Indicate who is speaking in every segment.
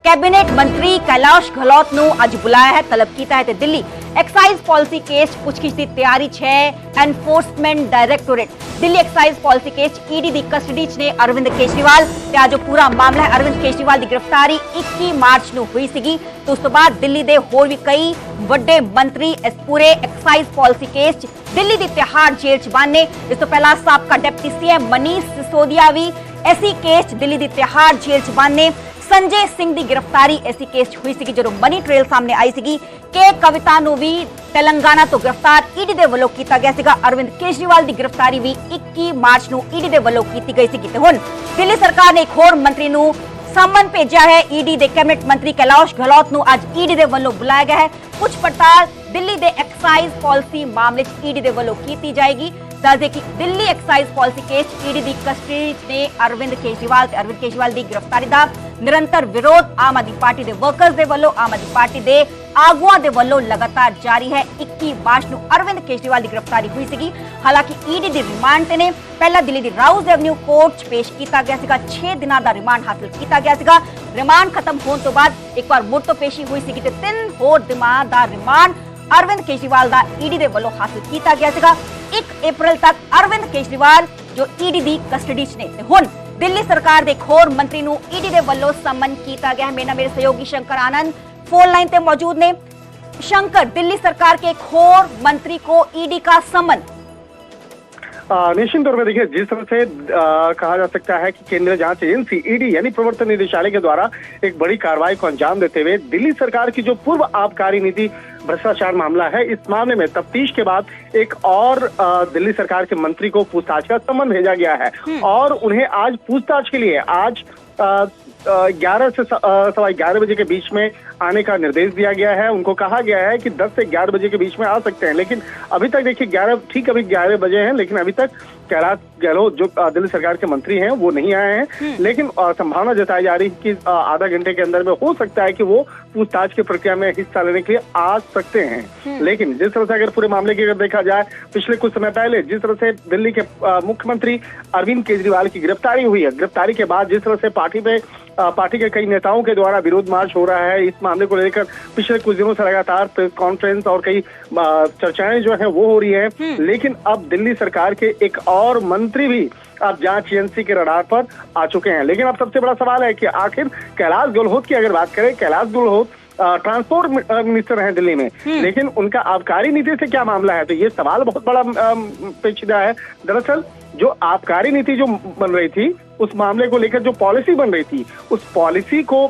Speaker 1: Cabinet मंत्री कैलाश गहलोत ਨੂੰ ਅੱਜ ਬੁਲਾਇਆ ਹੈ। ਤਲਬ ਕੀਤਾ ਹੈ ਤੇ ਦਿੱਲੀ ਐਕਸਾਈਜ਼ ਪਾਲਿਸੀ ਕੇਸ ਪੁੱਛਗਿੱਛ ਦੀ ਤਿਆਰੀ 'ਚ ਹੈ। Enforcement directorate Delhi excise policy case 'ਚ ਈਡੀ ਦੀ ਕਸਟਡੀ 'ਚ ਨੇ ਅਰਵਿੰਦ ਕੇਜਰੀਵਾਲ ਤੇ ਅੱਜ ਪੂਰਾ ਮਾਮਲਾ ਹੈ। ਅਰਵਿੰਦ ਕੇਜਰੀਵਾਲ ਦੀ ਗ੍ਰਿਫਤਾਰੀ 21 ਮਾਰਚ ਨੂੰ ਹੋਈ ਸੀਗੀ ਤੇ ਉਸ ਤੋਂ ਬਾਅਦ ਦਿੱਲੀ ਦੇ ਹੋਰ ਵੀ ਕਈ ਵੱਡੇ ਮੰਤਰੀ ਇਸ ਪੂਰੇ ਐਕਸਾਈਜ਼ ਪਾਲਿਸੀ ਕੇਸ 'ਚ ਦਿੱਲੀ ਦੀ ਤਿਹਾੜ ਜੇਲ੍ਹ 'ਚ ਬੰਦ ਨੇ। ਇਸ ਤੋਂ ਪਹਿਲਾਂ ਸਾਬਕਾ ਡਿਪਟੀ ਸੀਐਮ ਮਨੀਸ਼ ਸਿਸੋਦੀਆ ਵੀ ਐਸੀ ਕੇਸ 'ਚ ਦਿੱਲੀ ਦੀ ਤਿਹਾੜ ਜੇਲ੍ਹ 'ਚ ਬੰਦ ਨੇ। संजय सिंह की गिरफ्तारी ऐसी केस हुई सी जो मनी ट्रेल सामने आई सी कि कविता नूं भी तेलंगाना तो गिरफ्तार ईडी दे वल्लों कीता गया सीगा। अरविंद केजरीवाल की गिरफ्तारी भी 21 मार्च नूं ईडी दे वल्लों कीती गई सी। हुण दिल्ली सरकार ने एक होर मंत्री नूं समन भेजा है। ईडी दे कैबिनेट मंत्री कैलाश गहलोत नूं अज ईडी दे वल्लों बुलाया गया है। कुछ पड़ताल दिल्ली दे एक्साइज पॉलिसी मामले ईडी दे वल्लों कीती जाएगी। दस कि Delhi excise policy case ED की कस्टडी ने अरविंद केजरीवाल की गिरफ्तारी का निरंतर विरोध आम आदमी पार्टी के वर्कर्स के वल्लों आम आदमी पार्टी के आगुआं के वल्लों लगातार जारी है। 21 मार्च को अरविंद केजरीवाल की गिरफ्तारी हुई सी। हालांकि ईडी की रिमांड ने पहला दिल्ली की राउज एवेन्यू कोर्ट च पेश किया गया सीगा। 6 दिनों का रिमांड हासिल किया गया सीगा। रिमांड खत्म होने तो बाद एक बार मुड़ तो पेशी हुई सी ते 3 होर दिनों का रिमांड अरविंद केजरीवाल का ईडी के वल्लों हासिल किया गया सीगा। 1 अप्रैल तक अरविंद केजरीवाल जो ईडी की कस्टडी च ने हुण दिल्ली सरकार के एक होर मंत्री नूं ईडी के वल्लों समन किया गया है। मेरे सहयोगी शंकर आनंद फोन लाइन पे मौजूद ने। शंकर, दिल्ली सरकार के एक होर मंत्री को ईडी का समन।
Speaker 2: निश्चित तौर पर देखिए, जिस तरह से कहा जा सकता है कि केंद्रीय जांच एजेंसी ईडी यानी प्रवर्तन निदेशालय के द्वारा एक बड़ी कार्रवाई को अंजाम देते हुए दिल्ली सरकार की जो पूर्व आबकारी नीति भ्रष्टाचार मामला है, इस मामले में तफ्तीश के बाद एक और दिल्ली सरकार के मंत्री को पूछताछ का समन भेजा गया है और उन्हें आज पूछताछ के लिए आज 11 से 11:15 बजे के बीच में आने का निर्देश दिया गया है। उनको कहा गया है कि 10 से 11 बजे के बीच में आ सकते हैं, लेकिन अभी तक देखिए 11 बजे हैं, लेकिन अभी तक कैलाश गहलोत जो दिल्ली सरकार के मंत्री हैं वो नहीं आए हैं। लेकिन संभावना जताई जा रही है कि आधा घंटे के अंदर में हो सकता है कि वो पूछताछ की प्रक्रिया में हिस्सा लेने के लिए आ सकते हैं। लेकिन जिस तरह से अगर पूरे मामले की अगर देखा जाए, पिछले कुछ समय पहले जिस तरह से दिल्ली के मुख्यमंत्री अरविंद केजरीवाल की गिरफ्तारी हुई है, गिरफ्तारी के बाद जिस तरह से पार्टी के कई नेताओं के द्वारा विरोध मार्च हो रहा है, इस मामले को लेकर पिछले कुछ दिनों से लगातार प्रेस कॉन्फ्रेंस और कई चर्चाएं जो हैं वो हो रही है। लेकिन अब दिल्ली सरकार के एक और मंत्री भी अब जांच एजेंसी के रडार पर आ चुके हैं। लेकिन अब सबसे बड़ा सवाल है कि आखिर कैलाश गहलोत की अगर बात करें, कैलाश गहलोत ट्रांसपोर्ट मिनिस्टर हैं दिल्ली में, लेकिन उनका आबकारी नीति से क्या मामला है, तो ये सवाल बहुत बड़ा पेचीदा है। दरअसल जो आबकारी नीति जो बन रही थी, उस मामले को लेकर जो पॉलिसी बन रही थी, उस पॉलिसी को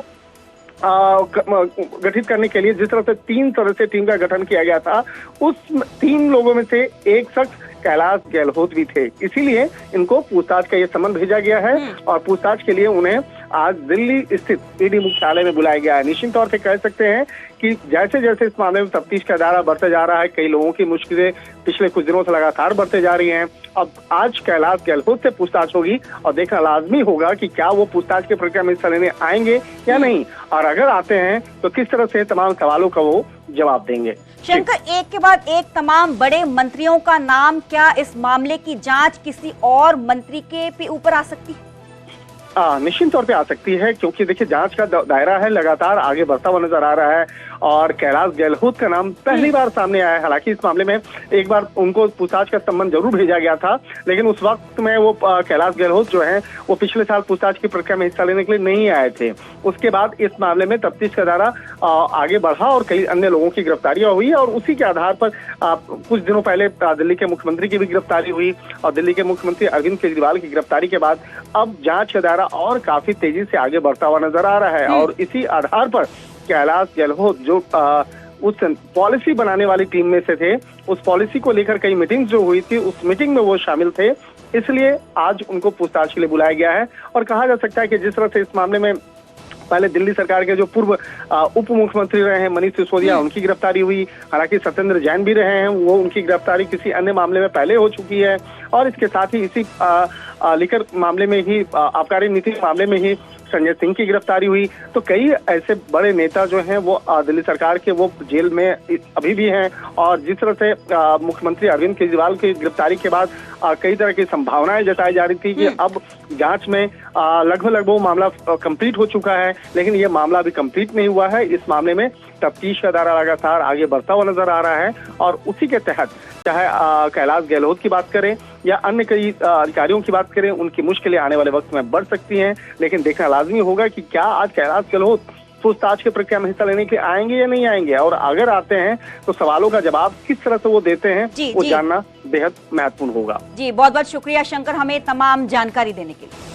Speaker 2: गठित करने के लिए जिस तरह से 3 सदस्यीय टीम का गठन किया गया था, उस 3 लोगों में से एक शख्स कैलाश गहलोत भी थे। इसीलिए इनको पूछताछ का ये समन भेजा गया है और पूछताछ के लिए उन्हें आज दिल्ली स्थित ईडी मुख्यालय में बुलाया गया है। निश्चित तौर से कह सकते हैं कि जैसे जैसे इस मामले में तफ्तीश का दायरा बढ़ते जा रहा है, कई लोगों की मुश्किलें पिछले कुछ दिनों से लगातार बढ़ते जा रही हैं। अब आज कैलाश गहलोत से पूछताछ होगी और देखना लाजमी होगा कि क्या वो पूछताछ की प्रक्रिया में हिस्सा लेने आएंगे या नहीं, और अगर आते हैं तो किस तरह से तमाम सवालों का वो जवाब देंगे।
Speaker 1: शंकर, एक के बाद एक तमाम बड़े मंत्रियों का नाम, क्या इस मामले की जांच किसी और मंत्री के ऊपर आ सकती है?
Speaker 2: निश्चित तौर पे आ सकती है, क्योंकि देखिए जांच का दायरा है लगातार आगे बढ़ता हुआ नजर आ रहा है और कैलाश गहलोत का नाम पहली बार सामने आया है। हालांकि इस मामले में एक बार उनको पूछताछ का सम्मन जरूर भेजा गया था, लेकिन उस वक्त में वो कैलाश गहलोत जो है वो पिछले साल पूछताछ की प्रक्रिया में हिस्सा लेने के लिए नहीं आए थे। उसके बाद इस मामले में तफ्तीश का दायरा आगे बढ़ा और कई अन्य लोगों की गिरफ्तारियां हुई और उसी के आधार पर कुछ दिनों पहले दिल्ली के मुख्यमंत्री की भी गिरफ्तारी हुई और दिल्ली के मुख्यमंत्री अरविंद केजरीवाल की गिरफ्तारी के बाद अब जांच का दायरा और काफी तेजी से आगे बढ़ता हुआ नजर आ रहा है। और इसी आधार पर कैलाश गहलोत जो उस पॉलिसी बनाने वाली टीम में से थे, उस पॉलिसी को लेकर कई मीटिंग्स जो हुई थी, उस मीटिंग में वो शामिल थे, इसलिए आज उनको पूछताछ के लिए बुलाया गया है। और कहा जा सकता है कि जिस तरह से इस मामले में पहले दिल्ली सरकार के जो पूर्व उप मुख्यमंत्री रहे हैं मनीष सिसोदिया, उनकी गिरफ्तारी हुई। हालांकि सत्येंद्र जैन भी रहे हैं, वो उनकी गिरफ्तारी किसी अन्य मामले में पहले हो चुकी है। और इसके साथ ही इसी लिकर मामले में ही आबकारी नीति मामले में ही संजय सिंह की गिरफ्तारी हुई, तो कई ऐसे बड़े नेता जो हैं वो दिल्ली सरकार के वो जेल में अभी भी हैं। और जिस तरह से मुख्यमंत्री अरविंद केजरीवाल की गिरफ्तारी के बाद कई तरह की संभावनाएं जताई जा रही थी कि अब जांच में लगभग वो मामला कंप्लीट हो चुका है, लेकिन ये मामला अभी कंप्लीट नहीं हुआ है। इस मामले में तफ्तीश का दायरा लगातार आगे बढ़ता हुआ नजर आ रहा है और उसी के तहत चाहे कैलाश गहलोत की बात करें या अन्य कई अधिकारियों की बात करें, उनकी मुश्किलें आने वाले वक्त में बढ़ सकती हैं। लेकिन देखना लाजमी होगा कि क्या आज कैलाश गहलोत पूछताछ की प्रक्रिया में हिस्सा लेने के लिए आएंगे या नहीं आएंगे, और अगर आते हैं तो सवालों का जवाब किस तरह से वो देते हैं वो जानना बेहद महत्वपूर्ण होगा।
Speaker 1: जी, बहुत बहुत शुक्रिया शंकर, हमें तमाम जानकारी देने के लिए।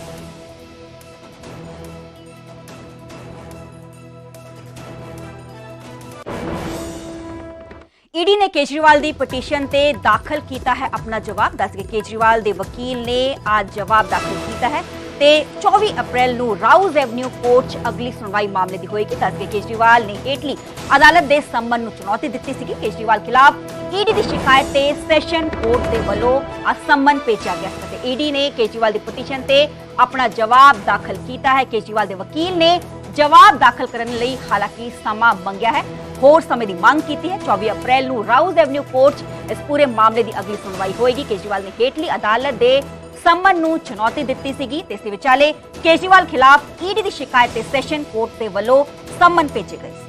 Speaker 1: ईडी ने केजरीवाल दी पटीशन ते दाखल कीता है अपना जवाब। दस के केजरीवाल दे वकील ने आज जवाब दाखिल कीता है ते 24 अप्रैल ਨੂੰ ਰਾਉਜ਼ ਐਵਨਿਊ ਕੋਰਟ 'ਚ ਅਗਲੀ ਸੁਣਵਾਈ ਮਾਮਲੇ ਦੀ ਹੋਏਗੀ। ਦੱਸ ਕੇ ਕੇਜਰੀਵਾਲ ਨੇ ਹੇਠਲੀ ਅਦਾਲਤ ਦੇ ਸੰਮਨ ਨੂੰ ਚੁਣੌਤੀ ਦਿੱਤੀ ਸੀਗੀ। ਕੇਜਰੀਵਾਲ ਖਿਲਾਫ ਈਡੀ ਦੀ ਸ਼ਿਕਾਇਤ ਤੇ ਸੈਸ਼ਨ ਕੋਰਟ ਦੇ ਵੱਲੋਂ ਸੰਮਨ ਭੇਜਿਆ ਗਿਆ ਸੀ ਤੇ ਈਡੀ ਨੇ ਕੇਜਰੀਵਾਲ ਦੀ ਪਟੀਸ਼ਨ ਤੇ ਆਪਣਾ ਜਵਾਬ ਦਾਖਲ ਕੀਤਾ ਹੈ। ਕੇਜਰੀਵਾਲ ਦੇ ਵਕੀਲ ਨੇ ਜਵਾਬ ਦਾਖਲ ਕਰਨ ਲਈ ਹਾਲਾਂਕਿ ਸਮਾਂ ਮੰਗਿਆ ਹੈ, ਹੋਰ ਸਮੇਂ ਦੀ ਮੰਗ ਕੀਤੀ ਹੈ। 24 ਅਪ੍ਰੈਲ ਨੂੰ ਰਾਉਜ਼ ਐਵਨਿਊ ਕੋਰਟ 'ਚ ਇਸ ਪੂਰੇ ਮਾਮਲੇ ਦੀ ਅਗਲੀ ਸੁਣਵਾਈ ਹੋਏਗੀ। ਕੇਜਰੀਵਾਲ ਨੇ ਹੇਠਲੀ ਅਦਾਲਤ ਦੇ ਸੰਮਨ ਨੂੰ ਚੁਣੌਤੀ ਦਿੱਤੀ ਸੀਗੀ ਤੇ ਇਸ ਦੇ ਵਿਚਾਲੇ ਕੇਜਰੀਵਾਲ ਖਿਲਾਫ ਈਡੀ ਦੀ ਸ਼ਿਕਾਇਤ ਤੇ ਸੈਸ਼ਨ ਕੋਰਟ ਦੇ ਵੱਲੋਂ ਸੰਮਨ ਭੇਜੇ ਗਏ ਸੀ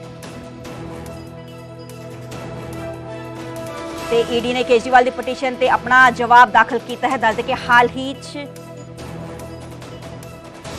Speaker 1: ਤੇ ਈਡੀ ਨੇ ਕੇਜਰੀਵਾਲ ਦੀ ਪਟੀਸ਼ਨ ਤੇ ਆਪਣਾ ਜਵਾਬ ਦਾਖਲ ਕੀਤਾ ਹੈ। ਦੱਸਦੇ ਕਿ ਹਾਲ ਹੀ 'ਚ